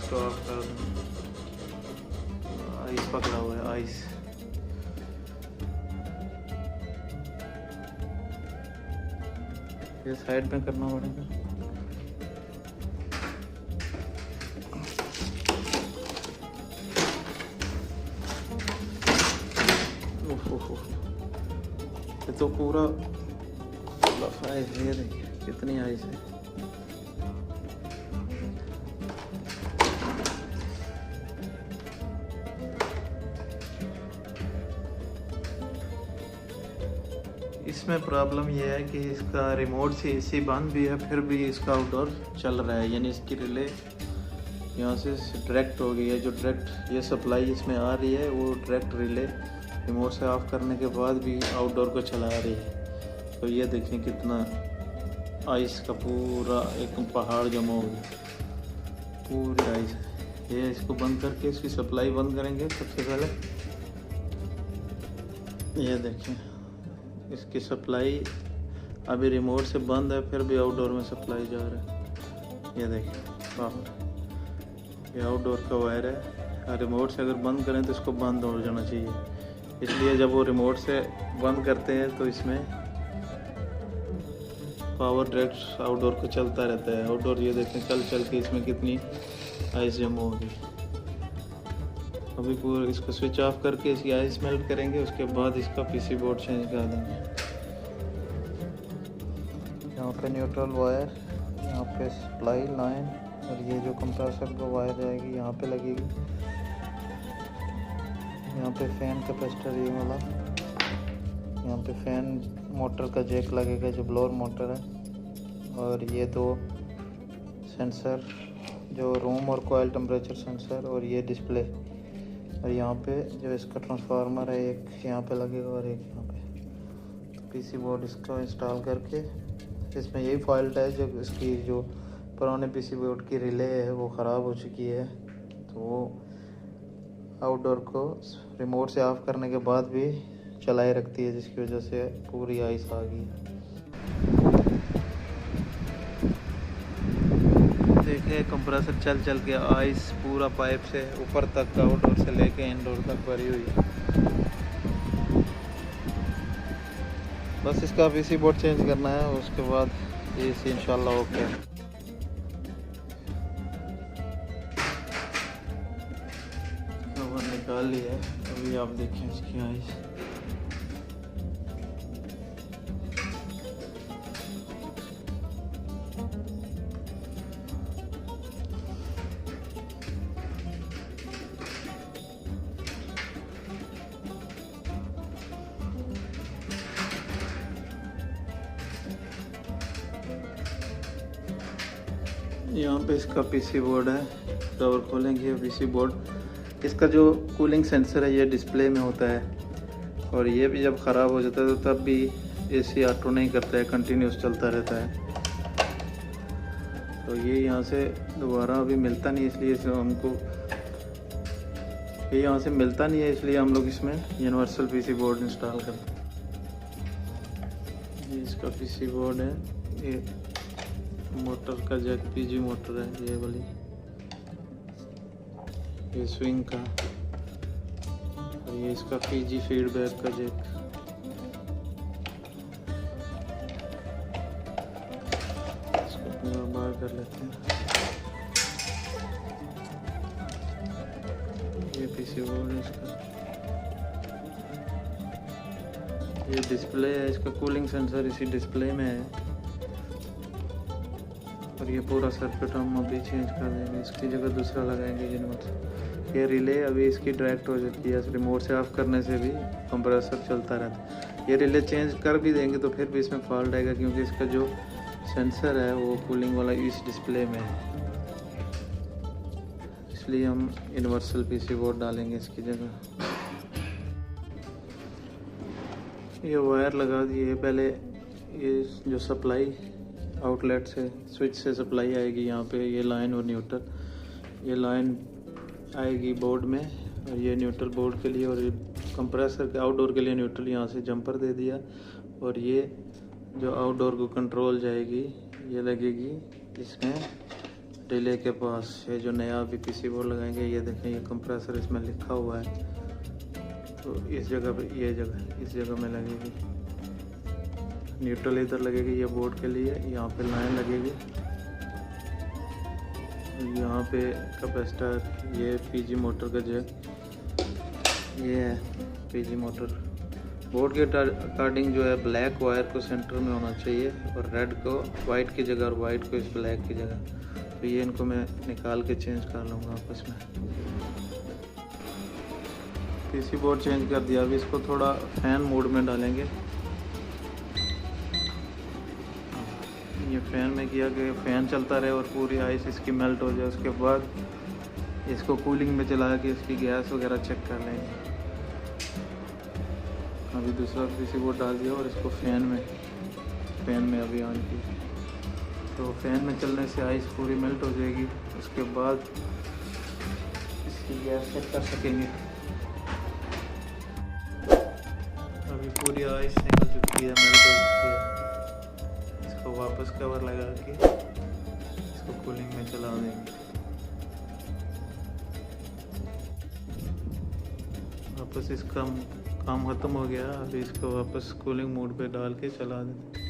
इसको ऑफ कर दूँ। आइस पकड़ा हुआ है, आइस। ये साइड में करना पड़ेगा। ये तो पूरा आइस है, ये देखिए कितनी आइस है। इसमें प्रॉब्लम ये है कि इसका रिमोट से एसी बंद भी है, फिर भी इसका आउटडोर चल रहा है, यानी इसकी रिले यहाँ से डायरेक्ट हो गई है। जो डायरेक्ट ये सप्लाई इसमें आ रही है वो डायरेक्ट रिले रिमोट से ऑफ करने के बाद भी आउटडोर को चला रही है। तो ये देखें कितना आइस का पूरा एक पहाड़ जमा हो गया, पूरी आइस है। ये इसको बंद करके इसकी सप्लाई बंद करेंगे सबसे पहले। ये देखें इसकी सप्लाई अभी रिमोट से बंद है, फिर भी आउटडोर में सप्लाई जा रहा है। ये देखें बाहर, ये आउटडोर का वायर है। रिमोट से अगर बंद करें तो इसको बंद हो जाना चाहिए, इसलिए जब वो रिमोट से बंद करते हैं तो इसमें पावर डायरेक्ट आउटडोर को चलता रहता है। आउटडोर ये देखें चल के इसमें कितनी आइस जमा होगी। अभी पूरा इसको स्विच ऑफ करके इसकी आइस मेल्ट करेंगे, उसके बाद इसका पीसी बोर्ड चेंज कर देंगे। यहाँ पे न्यूट्रल वायर, यहाँ पे सप्लाई लाइन, और ये जो कंप्रेसर का वायर जाएगी यहाँ पे लगेगी। यहाँ पे फैन कैपेसिटर ये वाला, यहाँ पे फैन मोटर का जैक लगेगा जो ब्लोअर मोटर है। और ये दो सेंसर जो रूम और कॉइल टेम्परेचर सेंसर, और ये डिस्प्ले। और यहाँ पे जो इसका ट्रांसफार्मर है एक यहाँ पे लगेगा और एक यहाँ पे। तो पीसी बोर्ड इसका इंस्टॉल करके इसमें यही फॉल्ट है, जब इसकी जो पुराने पीसी बोर्ड की रिले है वो ख़राब हो चुकी है, तो वो आउटडोर को रिमोट से ऑफ करने के बाद भी चलाए रखती है, जिसकी वजह से पूरी आइस आ गई। देखिए कंप्रेसर चल के आइस पूरा पाइप से ऊपर तक आउटडोर से लेके इनडोर तक भरी हुई है। बस इसका पीसी बोर्ड चेंज करना है, उसके बाद ये इंशाल्लाह ओके। कवर निकाल लिया है, अभी आप देखें इसकी आइस। यहाँ पे इसका पीसी बोर्ड है, कवर खोलेंगे पीसी बोर्ड। इसका जो कूलिंग सेंसर है ये डिस्प्ले में होता है, और ये भी जब ख़राब हो जाता है तो तब भी एसी ऑटो नहीं करता है, कंटिन्यूस चलता रहता है। तो ये यहाँ से दोबारा अभी मिलता नहीं, इसलिए इसे हमको ये यहाँ से मिलता नहीं है, इसलिए हम लोग इसमें यूनिवर्सल पीसी बोर्ड इंस्टॉल करते हैं। ये इसका पीसी बोर्ड है, ये मोटर का जैक पीजी मोटर है ये वाली, ये स्विंग का, और ये इसका पीजी फीडबैक का जैक। इसको पूरा बाहर कर लेते हैं। ये पीसी बोर्ड है इसका, ये डिस्प्ले है, इसका कूलिंग सेंसर इसी डिस्प्ले में है। और ये पूरा सर्किट हम अभी चेंज कर देंगे, इसकी जगह दूसरा लगाएंगे यूनिवर्सल। ये रिले अभी इसकी डायरेक्ट हो जाती है, रिमोट से ऑफ करने से भी कंप्रेसर चलता रहता है। ये रिले चेंज कर भी देंगे तो फिर भी इसमें फॉल्ट आएगा, क्योंकि इसका जो सेंसर है वो कूलिंग वाला इस डिस्प्ले में है। इसलिए हम यूनिवर्सल पीसी बोर्ड डालेंगे इसकी जगह। ये वायर लगा दिए पहले, ये जो सप्लाई आउटलेट से स्विच से सप्लाई आएगी यहाँ पे, ये लाइन और न्यूट्रल, ये लाइन आएगी बोर्ड में, और ये न्यूट्रल बोर्ड के लिए, और ये कंप्रेसर के आउटडोर के लिए न्यूट्रल यहाँ से जंपर दे दिया। और ये जो आउटडोर को कंट्रोल जाएगी ये लगेगी इसमें रिले के पास ये जो नया अभी पीसी बोर्ड लगाएंगे, ये देखें ये कंप्रेसर इसमें लिखा हुआ है, तो इस जगह पे इस जगह में लगेगी। न्यूट्रल इधर लगेगी ये बोर्ड के लिए, यहाँ पे लाइन लगेगी, यहाँ पे कैपेसिटर, ये पीजी मोटर का जैक, ये है पीजी मोटर। बोर्ड के अकॉर्डिंग जो है ब्लैक वायर को सेंटर में होना चाहिए और रेड को वाइट की जगह और वाइट को इस ब्लैक की जगह। तो ये इनको मैं निकाल के चेंज कर लूँगा आपस में। पीसी बोर्ड चेंज कर दिया, अभी इसको थोड़ा फैन मोड में डालेंगे। ये फैन में किया कि फ़ैन चलता रहे और पूरी आइस इसकी मेल्ट हो जाए। उसके बाद इसको कूलिंग में चला के इसकी गैस वगैरह चेक कर लेंगे। अभी दूसरा पीसी बोर्ड डाल दिया और इसको फ़ैन में अभी ऑन की, तो फ़ैन में चलने से आइस पूरी मेल्ट हो जाएगी। उसके बाद इसकी गैस चेक कर सकेंगे। अभी पूरी आइस निकल चुकी है, मेल्ट हो चुकी है। इसको वापस कवर लगा के इसको कूलिंग में चला देंगे। वापस इसका काम ख़त्म हो गया, अभी इसको वापस कूलिंग मोड पे डाल के चला दें।